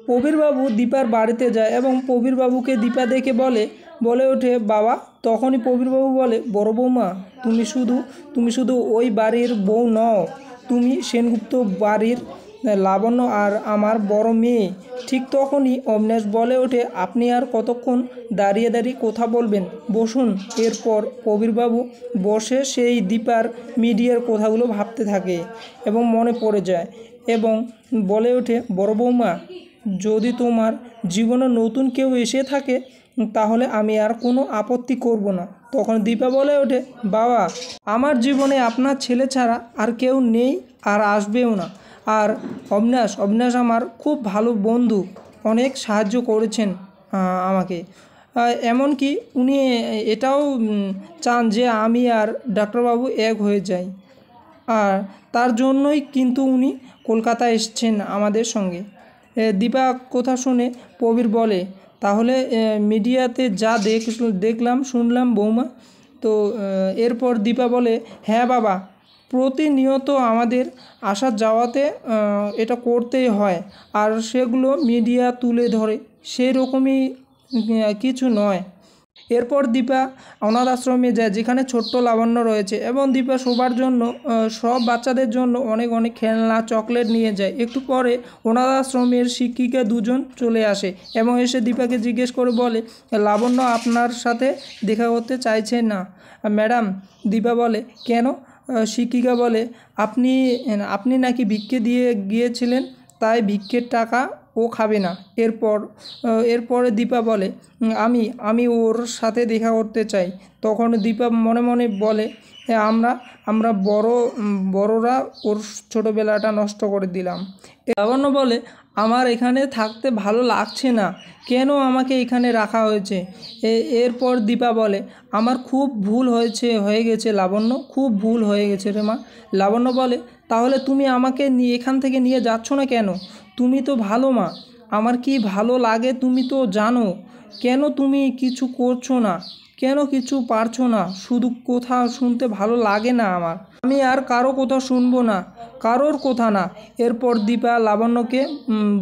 প্রবীরবাবু দীপার বাড়িতে যায় এবং প্রবীরবাবুকে দীপা দেখে বলে ওঠে বাবা। তখনই প্রবীরবাবু বলে, বড় বৌমা, তুমি শুধু ওই বাড়ির বউ নও, তুমি সেনগুপ্ত বাড়ির লাবণ্য আর আমার বড় মেয়ে। ঠিক তখনই অবিনাশ বলে ওঠে, আপনি আর কতক্ষণ দাঁড়িয়ে কথা বলবেন, বসুন। এরপর প্রবীরবাবু বসে সেই দীপার মিডিয়ার কথাগুলো ভাবতে থাকে এবং মনে পড়ে যায় এবং বলে ওঠে, বড় বৌমা, যদি তোমার জীবনে নতুন কেউ এসে থাকে তাহলে আমি আর কোনো আপত্তি করব না। তখন দীপা বলে ওঠে, বাবা, আমার জীবনে আপনার ছেলে ছাড়া আর কেউ নেই আর আসবেও না। আর অবিনাশ আমার খুব ভালো বন্ধু, অনেক সাহায্য করেছেন আমাকে। এমনকি উনি এটাও চান যে আমি আর ডাক্তারবাবু এক হয়ে যাই, আর তার জন্যই কিন্তু উনি কলকাতা এসছেন আমাদের সঙ্গে। দীপা কথা শুনে প্রবীর বলে, তাহলে মিডিয়াতে যা দেখলাম শুনলাম বৌমা। তো এরপর দীপা বলে, হ্যাঁ বাবা, প্রতিনিয়ত আমাদের আসা যাওয়াতে এটা করতেই হয়, আর সেগুলো মিডিয়া তুলে ধরে সেই রকমই কিছু নয়। এরপর দীপা অনাথ আশ্রমে যায়, যেখানে ছোট্ট লাবণ্য রয়েছে, এবং দীপা সবার জন্য সব বাচ্চাদের জন্য অনেক খেলনা চকলেট নিয়ে যায়। একটু পরে অনাথ আশ্রমের শিক্ষিকা দুজন চলে আসে এবং এসে দীপাকে জিজ্ঞেস করে বলে, লাবণ্য আপনার সাথে দেখা করতে চাইছে না ম্যাডাম। দীপা বলে, কেন? শিক্ষিকা বলে, আপনি নাকি ভিক্ষে দিয়ে গিয়েছিলেন, তাই ভিক্ষের টাকা ও খাবে না। এরপরে দীপা বলে, আমি ওর সাথে দেখা করতে চাই। তখন দীপা মনে মনে বলে, আমরা বড়রা ওর ছোটোবেলাটা নষ্ট করে দিলাম। লাবণ্য বলে, আমার এখানে থাকতে ভালো লাগছে না, কেন আমাকে এখানে রাখা হয়েছে? এরপর দীপা বলে, আমার খুব ভুল হয়ে গেছে লাবণ্য, খুব ভুল হয়ে গেছে রে মা। লাবণ্য বলে, তাহলে তুমি আমাকে এখান থেকে নিয়ে যাচ্ছ না কেন? তুমি তো ভালো মা, আমার কি ভালো লাগে তুমি তো জানো। কেন তুমি কিছু করছো না, কেন কিছু পারছো না? শুধু কথা শুনতে ভালো লাগে না আমার, আমি আর কারো কথা শুনবো না, কারোর কথা না। এরপর দীপা লাবণ্যকে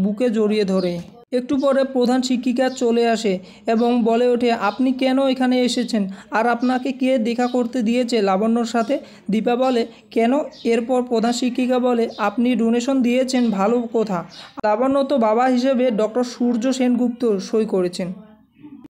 বুকে জড়িয়ে ধরে। একটু পরে প্রধান শিক্ষিকা চলে আসে এবং বলে ওঠে, আপনি কেন এখানে এসেছেন, আর আপনাকে কে দেখা করতে দিয়েছে লাবণ্যর সাথে? দীপা বলে, কেন? এরপর প্রধান শিক্ষিকা বলে, আপনি ডোনেশন দিয়েছেন, ভালো কথা। লাবণ্য তো বাবা হিসেবে ডক্টর সূর্য সেনগুপ্ত সই করেছেন।